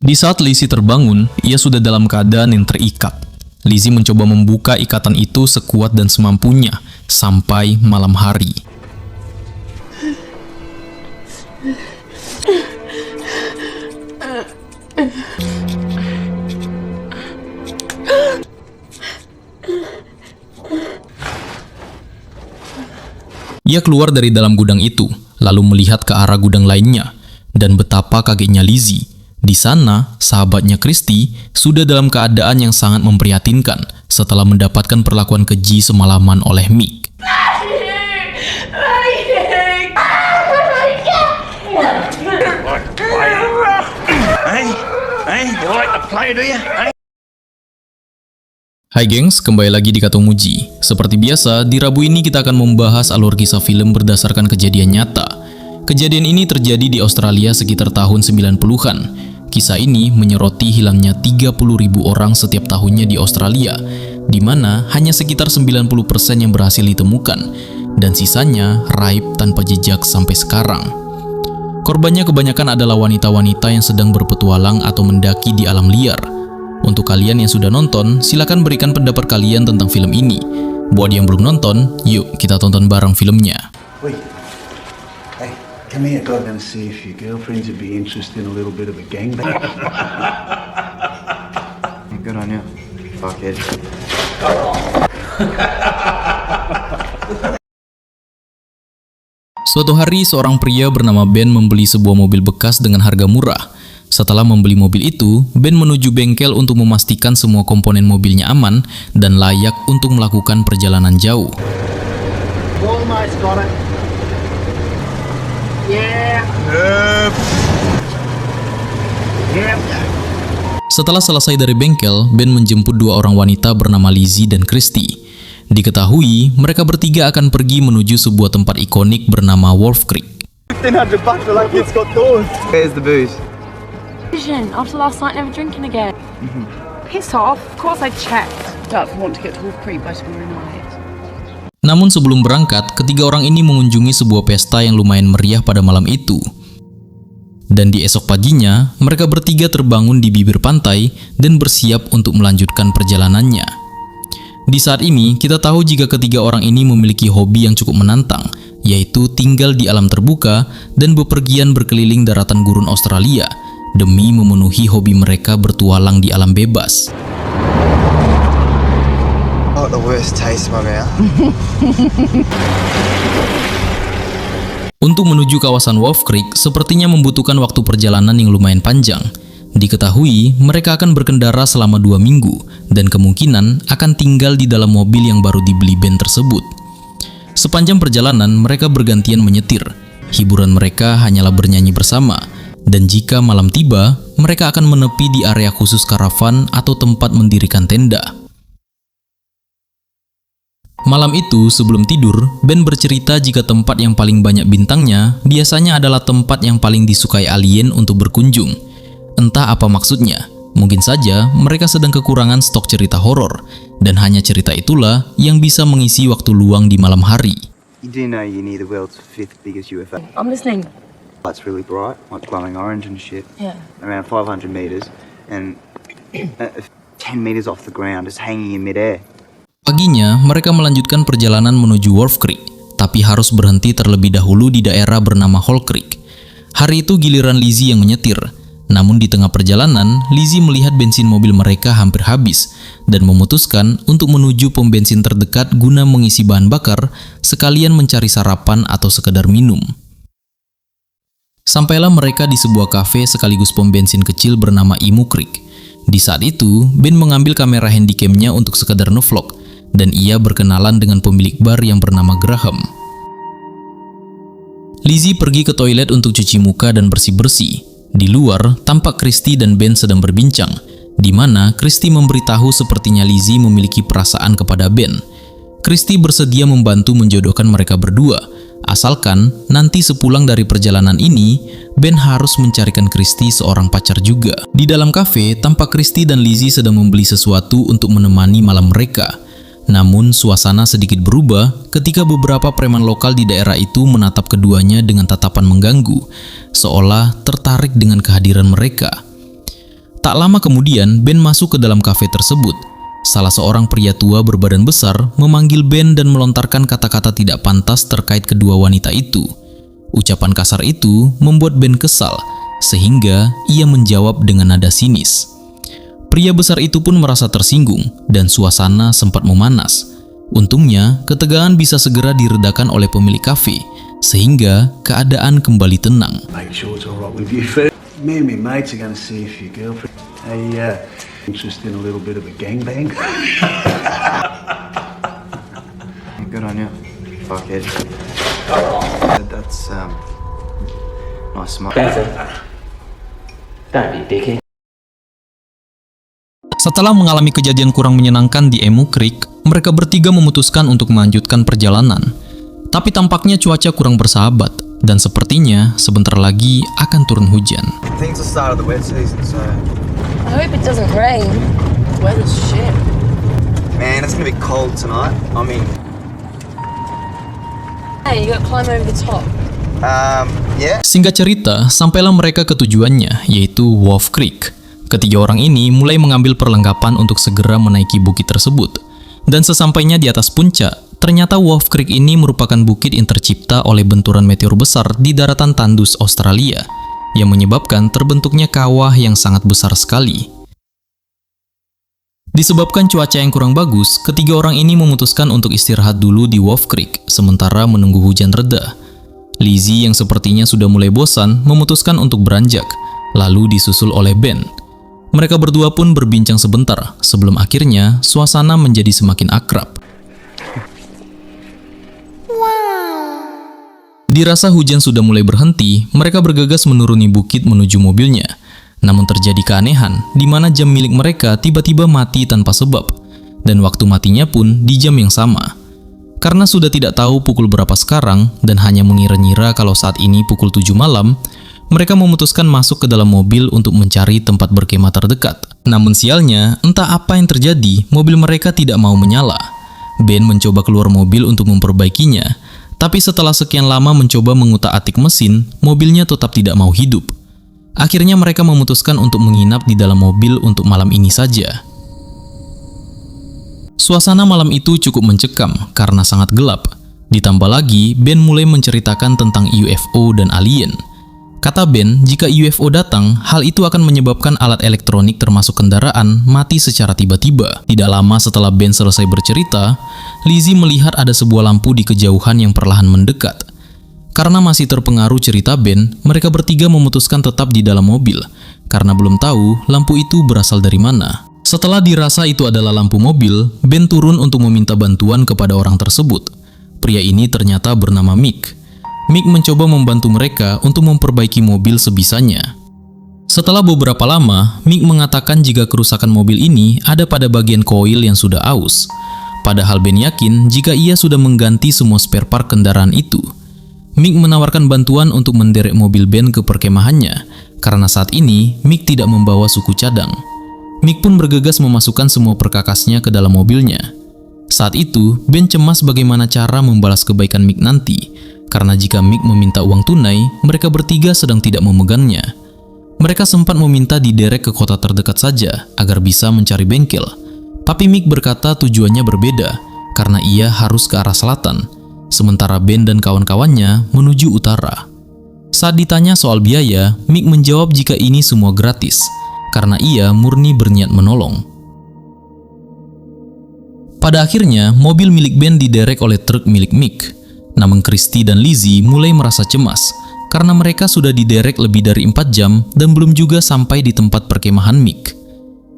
Di saat Lizzie terbangun, ia sudah dalam keadaan yang terikat. Lizzie mencoba membuka ikatan itu sekuat dan semampunya sampai malam hari. Ia keluar dari dalam gudang itu, lalu melihat ke arah gudang lainnya, dan betapa kagetnya Lizzie. Di sana, sahabatnya Christy sudah dalam keadaan yang sangat memprihatinkan setelah mendapatkan perlakuan keji semalaman oleh Mick. Hai gengs, kembali lagi di Kato Muji. Seperti biasa, di Rabu ini kita akan membahas alur kisah film berdasarkan kejadian nyata. Kejadian ini terjadi di Australia sekitar tahun 90-an. Kisah ini menyoroti hilangnya 30.000 orang setiap tahunnya di Australia, di mana hanya sekitar 90% yang berhasil ditemukan, dan sisanya raib tanpa jejak sampai sekarang. Korbannya kebanyakan adalah wanita-wanita yang sedang berpetualang atau mendaki di alam liar. Untuk kalian yang sudah nonton, silakan berikan pendapat kalian tentang film ini. Buat yang belum nonton, yuk kita tonton bareng filmnya. Wait. Hey, come here. I'm gonna see if your girlfriends would be interested in a little bit of a gangbang. Good on you, fuckhead. Suatu hari, seorang pria bernama Ben membeli sebuah mobil bekas dengan harga murah. Setelah membeli mobil itu, Ben menuju bengkel untuk memastikan semua komponen mobilnya aman dan layak untuk melakukan perjalanan jauh. Almost got it. Yeah. Yep. Setelah selesai dari bengkel, Ben menjemput dua orang wanita bernama Lizzie dan Christy. Diketahui, mereka bertiga akan pergi menuju sebuah tempat ikonik bernama Wolf Creek. $1,500 for like it's got doors. Where's the booze? After last night, never drinking again. Piss off. Of course I checked. Don't want to get to Wolf Creek by tomorrow night. Namun sebelum berangkat, ketiga orang ini mengunjungi sebuah pesta yang lumayan meriah pada malam itu. Dan di esok paginya, mereka bertiga terbangun di bibir pantai dan bersiap untuk melanjutkan perjalanannya. Di saat ini, kita tahu jika ketiga orang ini memiliki hobi yang cukup menantang, yaitu tinggal di alam terbuka dan bepergian berkeliling daratan gurun Australia demi memenuhi hobi mereka bertualang di alam bebas. Oh, the worst taste in my mouth. Untuk menuju kawasan Wolf Creek, sepertinya membutuhkan waktu perjalanan yang lumayan panjang. Diketahui, mereka akan berkendara selama 2 minggu, dan kemungkinan akan tinggal di dalam mobil yang baru dibeli Ben tersebut. Sepanjang perjalanan, mereka bergantian menyetir. Hiburan mereka hanyalah bernyanyi bersama, dan jika malam tiba, mereka akan menepi di area khusus karavan atau tempat mendirikan tenda. Malam itu, sebelum tidur, Ben bercerita jika tempat yang paling banyak bintangnya biasanya adalah tempat yang paling disukai alien untuk berkunjung. Entah apa maksudnya, mungkin saja mereka sedang kekurangan stok cerita horor, dan hanya cerita itulah yang bisa mengisi waktu luang di malam hari. You do know you're near the world's 5th biggest UFO. I'm listening. It's really bright, like glowing orange and shit. Yeah. Around 500 meters, and 10 meters off the ground, just hanging in midair. Paginya, mereka melanjutkan perjalanan menuju Wolf Creek, tapi harus berhenti terlebih dahulu di daerah bernama Hall Creek. Hari itu giliran Lizzie yang menyetir. Namun di tengah perjalanan, Lizzie melihat bensin mobil mereka hampir habis dan memutuskan untuk menuju pom bensin terdekat guna mengisi bahan bakar, sekalian mencari sarapan atau sekedar minum. Sampailah mereka di sebuah kafe sekaligus pom bensin kecil bernama Emu Creek. Di saat itu, Ben mengambil kamera handycam-nya untuk sekedar ngevlog, dan ia berkenalan dengan pemilik bar yang bernama Graham. Lizzie pergi ke toilet untuk cuci muka dan bersih-bersih. Di luar, tampak Christy dan Ben sedang berbincang, di mana Christy memberitahu sepertinya Lizzie memiliki perasaan kepada Ben. Christy bersedia membantu menjodohkan mereka berdua, asalkan nanti sepulang dari perjalanan ini, Ben harus mencarikan Christy seorang pacar juga. Di dalam kafe, tampak Christy dan Lizzie sedang membeli sesuatu untuk menemani malam mereka. Namun, suasana sedikit berubah ketika beberapa preman lokal di daerah itu menatap keduanya dengan tatapan mengganggu, seolah tertarik dengan kehadiran mereka. Tak lama kemudian, Ben masuk ke dalam kafe tersebut. Salah seorang pria tua berbadan besar memanggil Ben dan melontarkan kata-kata tidak pantas terkait kedua wanita itu. Ucapan kasar itu membuat Ben kesal, sehingga ia menjawab dengan nada sinis. Pria besar itu pun merasa tersinggung dan suasana sempat memanas. Untungnya, ketegangan bisa segera diredakan oleh pemilik kafe, sehingga keadaan kembali tenang. Make sure it's all right with you first. Me and my mates are going to see if your girlfriend... Hey, interested in a little bit of a gangbang? Good on you, fuckhead. That's nice smile. Don't be a dickhead. Setelah mengalami kejadian kurang menyenangkan di Emu Creek, mereka bertiga memutuskan untuk melanjutkan perjalanan. Tapi tampaknya cuaca kurang bersahabat, dan sepertinya sebentar lagi akan turun hujan. I think it's the start of the wet season, so I hope it doesn't rain. The weather's shit. man, it's gonna be cold tonight. I mean, Hey, you got to climb over the top. yeah. Singkat cerita, sampailah mereka ke tujuannya, yaitu Wolf Creek. Ketiga orang ini mulai mengambil perlengkapan untuk segera menaiki bukit tersebut. Dan sesampainya di atas puncak, ternyata Wolf Creek ini merupakan bukit yang tercipta oleh benturan meteor besar di daratan tandus Australia, yang menyebabkan terbentuknya kawah yang sangat besar sekali. Disebabkan cuaca yang kurang bagus, ketiga orang ini memutuskan untuk istirahat dulu di Wolf Creek, sementara menunggu hujan reda. Lizzie yang sepertinya sudah mulai bosan, memutuskan untuk beranjak, lalu disusul oleh Ben. Mereka berdua pun berbincang sebentar, sebelum akhirnya suasana menjadi semakin akrab. Dirasa hujan sudah mulai berhenti, mereka bergegas menuruni bukit menuju mobilnya. Namun terjadi keanehan, di mana jam milik mereka tiba-tiba mati tanpa sebab, dan waktu matinya pun di jam yang sama. Karena sudah tidak tahu pukul berapa sekarang, dan hanya mengira-ngira kalau saat ini pukul 7 malam, mereka memutuskan masuk ke dalam mobil untuk mencari tempat berkemah terdekat. Namun sialnya, entah apa yang terjadi, mobil mereka tidak mau menyala. Ben mencoba keluar mobil untuk memperbaikinya, tapi setelah sekian lama mencoba mengutak-atik mesin, mobilnya tetap tidak mau hidup. Akhirnya mereka memutuskan untuk menginap di dalam mobil untuk malam ini saja. Suasana malam itu cukup mencekam karena sangat gelap. Ditambah lagi, Ben mulai menceritakan tentang UFO dan alien. Kata Ben, jika UFO datang, hal itu akan menyebabkan alat elektronik termasuk kendaraan mati secara tiba-tiba. Tidak lama setelah Ben selesai bercerita, Lizzie melihat ada sebuah lampu di kejauhan yang perlahan mendekat. Karena masih terpengaruh cerita Ben, mereka bertiga memutuskan tetap di dalam mobil, karena belum tahu lampu itu berasal dari mana. Setelah dirasa itu adalah lampu mobil, Ben turun untuk meminta bantuan kepada orang tersebut. Pria ini ternyata bernama Mick. Mick mencoba membantu mereka untuk memperbaiki mobil sebisanya. Setelah beberapa lama, Mick mengatakan jika kerusakan mobil ini ada pada bagian koil yang sudah aus. Padahal Ben yakin jika ia sudah mengganti semua spare part kendaraan itu. Mick menawarkan bantuan untuk menderek mobil Ben ke perkemahannya, karena saat ini Mick tidak membawa suku cadang. Mick pun bergegas memasukkan semua perkakasnya ke dalam mobilnya. Saat itu, Ben cemas bagaimana cara membalas kebaikan Mick nanti, karena jika Mick meminta uang tunai, mereka bertiga sedang tidak memegangnya. Mereka sempat meminta diderek ke kota terdekat saja agar bisa mencari bengkel. Tapi Mick berkata tujuannya berbeda, karena ia harus ke arah selatan, sementara Ben dan kawan-kawannya menuju utara. Saat ditanya soal biaya, Mick menjawab jika ini semua gratis, karena ia murni berniat menolong. Pada akhirnya, mobil milik Ben diderek oleh truk milik Mick. Namun Christy dan Lizzie mulai merasa cemas karena mereka sudah diderek lebih dari 4 jam dan belum juga sampai di tempat perkemahan Mick.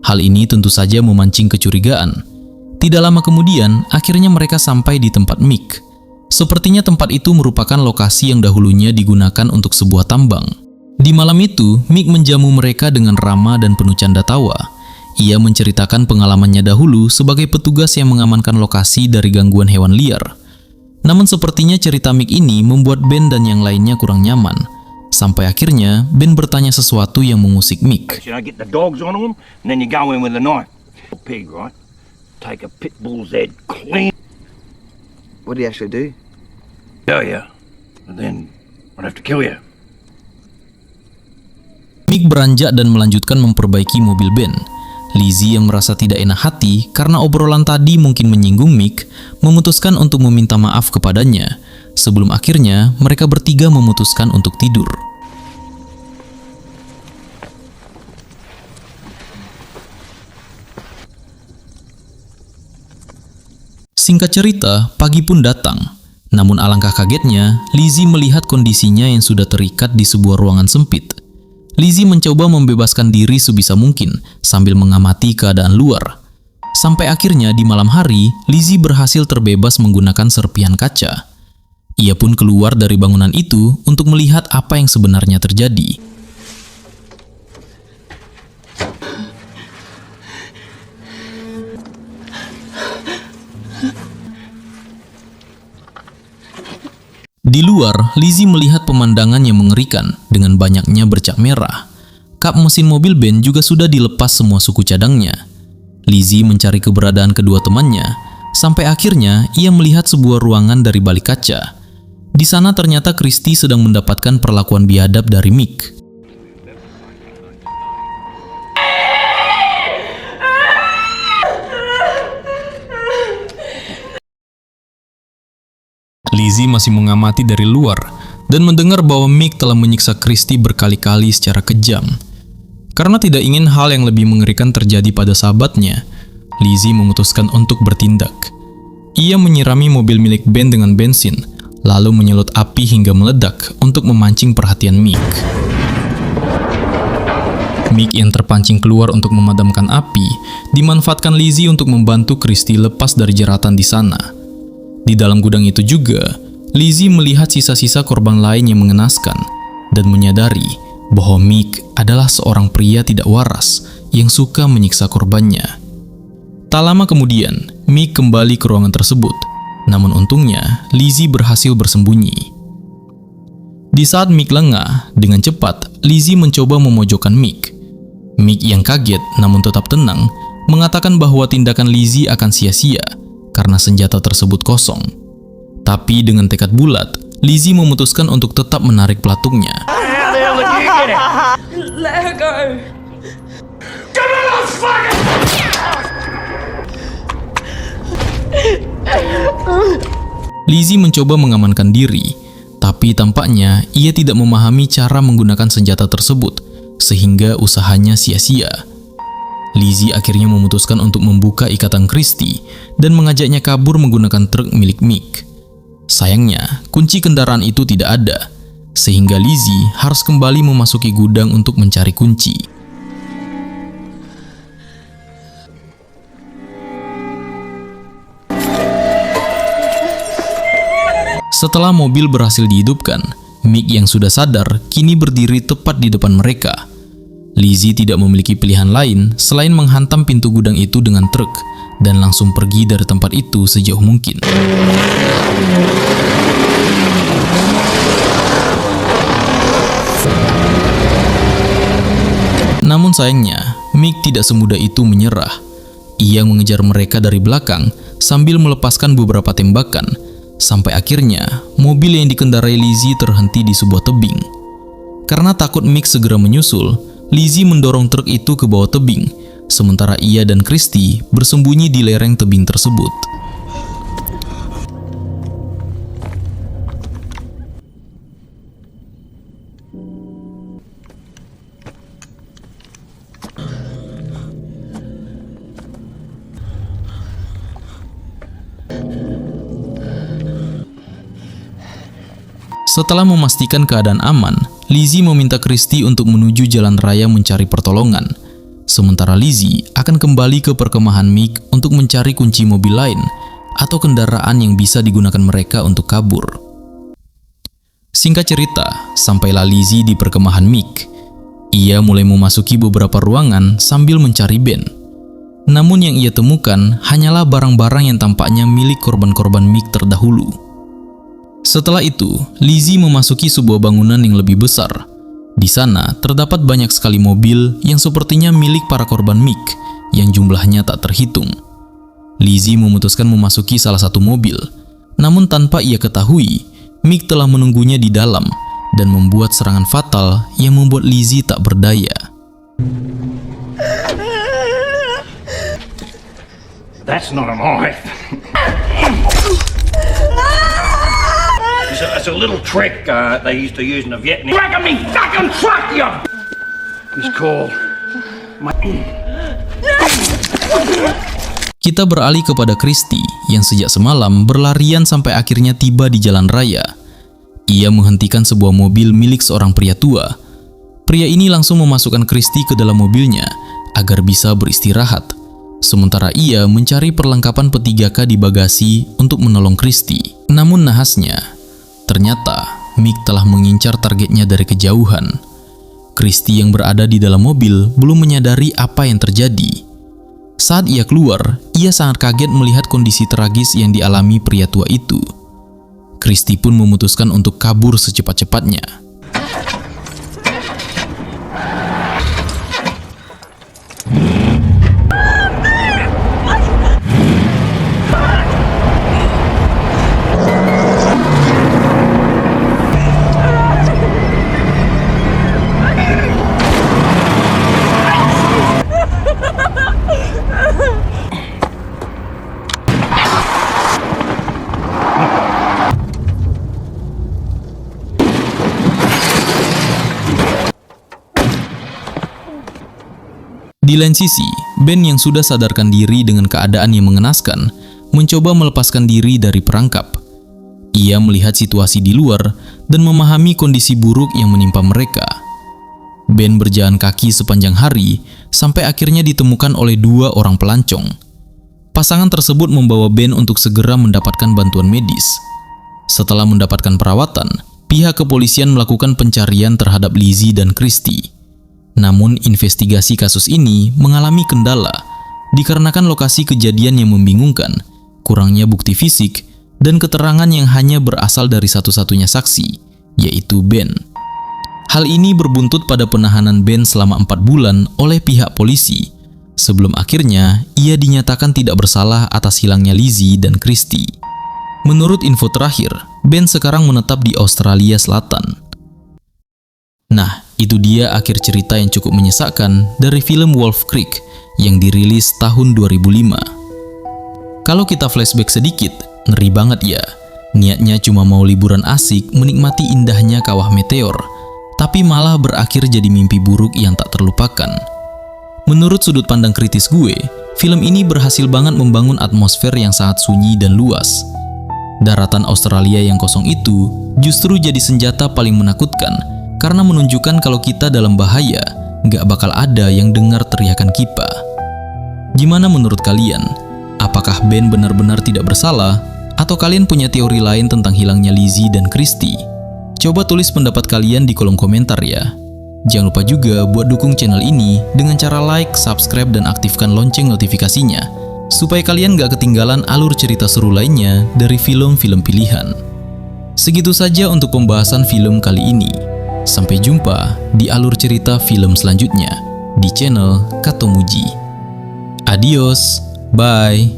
Hal ini tentu saja memancing kecurigaan. Tidak lama kemudian, akhirnya mereka sampai di tempat Mick. Sepertinya tempat itu merupakan lokasi yang dahulunya digunakan untuk sebuah tambang. Di malam itu, Mick menjamu mereka dengan ramah dan penuh canda tawa. Ia menceritakan pengalamannya dahulu sebagai petugas yang mengamankan lokasi dari gangguan hewan liar. Namun sepertinya cerita Mick ini membuat Ben dan yang lainnya kurang nyaman. Sampai akhirnya Ben bertanya sesuatu yang mengusik Mick. You know, get the dogs on them, and then you go in with a knife. Pig, right? Take a pit bull's head clean. What did he actually do? Tell you, and then I'd have to kill you. Mick beranjak dan melanjutkan memperbaiki mobil Ben. Lizzie yang merasa tidak enak hati karena obrolan tadi mungkin menyinggung Mick, memutuskan untuk meminta maaf kepadanya, sebelum akhirnya mereka bertiga memutuskan untuk tidur. Singkat cerita, pagi pun datang. Namun alangkah kagetnya, Lizzie melihat kondisinya yang sudah terikat di sebuah ruangan sempit. Lizzie mencoba membebaskan diri sebisa mungkin sambil mengamati keadaan luar. Sampai akhirnya di malam hari, Lizzie berhasil terbebas menggunakan serpihan kaca. Ia pun keluar dari bangunan itu untuk melihat apa yang sebenarnya terjadi. Di luar, Lizzie melihat pemandangan yang mengerikan dengan banyaknya bercak merah. Kap mesin mobil Ben juga sudah dilepas semua suku cadangnya. Lizzie mencari keberadaan kedua temannya, sampai akhirnya ia melihat sebuah ruangan dari balik kaca. Di sana ternyata Christy sedang mendapatkan perlakuan biadab dari Mick. Lizzie masih mengamati dari luar dan mendengar bahwa Mick telah menyiksa Christy berkali-kali secara kejam. Karena tidak ingin hal yang lebih mengerikan terjadi pada sahabatnya, Lizzie memutuskan untuk bertindak. Ia menyirami mobil milik Ben dengan bensin, lalu menyulut api hingga meledak untuk memancing perhatian Mick. Mick yang terpancing keluar untuk memadamkan api, dimanfaatkan Lizzie untuk membantu Christy lepas dari jeratan di sana. Di dalam gudang itu juga, Lizzie melihat sisa-sisa korban lain yang mengenaskan dan menyadari bahwa Mick adalah seorang pria tidak waras yang suka menyiksa korbannya. Tak lama kemudian, Mick kembali ke ruangan tersebut, namun untungnya Lizzie berhasil bersembunyi. Di saat Mick lengah, dengan cepat Lizzie mencoba memojokkan Mick. Mick yang kaget namun tetap tenang, mengatakan bahwa tindakan Lizzie akan sia-sia karena senjata tersebut kosong. Tapi dengan tekad bulat, Lizzie memutuskan untuk tetap menarik pelatungnya. Let her go. Lizzie mencoba mengamankan diri, tapi tampaknya ia tidak memahami cara menggunakan senjata tersebut, sehingga usahanya sia-sia. Lizzie akhirnya memutuskan untuk membuka ikatan Christy dan mengajaknya kabur menggunakan truk milik Mick. Sayangnya, kunci kendaraan itu tidak ada, sehingga Lizzie harus kembali memasuki gudang untuk mencari kunci. Setelah mobil berhasil dihidupkan, Mick yang sudah sadar kini berdiri tepat di depan mereka. Lizzie tidak memiliki pilihan lain selain menghantam pintu gudang itu dengan truk dan langsung pergi dari tempat itu sejauh mungkin. Namun sayangnya, Mick tidak semudah itu menyerah. Ia mengejar mereka dari belakang sambil melepaskan beberapa tembakan, sampai akhirnya mobil yang dikendarai Lizzie terhenti di sebuah tebing. Karena takut Mick segera menyusul, Lizzie mendorong truk itu ke bawah tebing, sementara ia dan Christy bersembunyi di lereng tebing tersebut. Setelah memastikan keadaan aman, Lizzie meminta Christy untuk menuju jalan raya mencari pertolongan. Sementara Lizzie akan kembali ke perkemahan Mick untuk mencari kunci mobil lain atau kendaraan yang bisa digunakan mereka untuk kabur. Singkat cerita, sampailah Lizzie di perkemahan Mick. Ia mulai memasuki beberapa ruangan sambil mencari Ben. Namun yang ia temukan hanyalah barang-barang yang tampaknya milik korban-korban Mick terdahulu. Setelah itu, Lizzie memasuki sebuah bangunan yang lebih besar. Di sana terdapat banyak sekali mobil yang sepertinya milik para korban Mick, yang jumlahnya tak terhitung. Lizzie memutuskan memasuki salah satu mobil, namun tanpa ia ketahui, Mick telah menunggunya di dalam dan membuat serangan fatal yang membuat Lizzie tak berdaya. That's not a knife. It's a little trick they used to use in the Vietnam. Back of me fucking truck, you! It's called... Kita beralih kepada Christy yang sejak semalam berlarian sampai akhirnya tiba di jalan raya. Ia menghentikan sebuah mobil milik seorang pria tua. Pria ini langsung memasukkan Christy ke dalam mobilnya agar bisa beristirahat. Sementara ia mencari perlengkapan P3K di bagasi untuk menolong Christy. Namun nahasnya, ternyata Mick telah mengincar targetnya dari kejauhan. Christy yang berada di dalam mobil belum menyadari apa yang terjadi. Saat ia keluar, ia sangat kaget melihat kondisi tragis yang dialami pria tua itu. Christy pun memutuskan untuk kabur secepat-cepatnya. Di lain sisi, Ben yang sudah sadarkan diri dengan keadaan yang mengenaskan, mencoba melepaskan diri dari perangkap. Ia melihat situasi di luar dan memahami kondisi buruk yang menimpa mereka. Ben berjalan kaki sepanjang hari sampai akhirnya ditemukan oleh 2 orang pelancong. Pasangan tersebut membawa Ben untuk segera mendapatkan bantuan medis. Setelah mendapatkan perawatan, pihak kepolisian melakukan pencarian terhadap Lizzie dan Christy. Namun investigasi kasus ini mengalami kendala dikarenakan lokasi kejadian yang membingungkan, kurangnya bukti fisik, dan keterangan yang hanya berasal dari satu-satunya saksi, yaitu Ben. Hal ini berbuntut pada penahanan Ben selama 4 bulan oleh pihak polisi, sebelum akhirnya ia dinyatakan tidak bersalah atas hilangnya Lizzie dan Christy. Menurut info terakhir, Ben sekarang menetap di Australia Selatan. Nah, itu dia akhir cerita yang cukup menyesakkan dari film Wolf Creek yang dirilis tahun 2005. Kalau kita flashback sedikit, ngeri banget ya. Niatnya cuma mau liburan asik menikmati indahnya kawah meteor, tapi malah berakhir jadi mimpi buruk yang tak terlupakan. Menurut sudut pandang kritis gue, film ini berhasil banget membangun atmosfer yang sangat sunyi dan luas. Daratan Australia yang kosong itu justru jadi senjata paling menakutkan karena menunjukkan kalau kita dalam bahaya, gak bakal ada yang dengar teriakan kita. Gimana menurut kalian? Apakah Ben benar-benar tidak bersalah? Atau kalian punya teori lain tentang hilangnya Lizzie dan Christy? Coba tulis pendapat kalian di kolom komentar ya. Jangan lupa juga buat dukung channel ini dengan cara like, subscribe, dan aktifkan lonceng notifikasinya, supaya kalian gak ketinggalan alur cerita seru lainnya dari film-film pilihan. Segitu saja untuk pembahasan film kali ini. Sampai jumpa di alur cerita film selanjutnya di channel Katomuji. Adios, bye.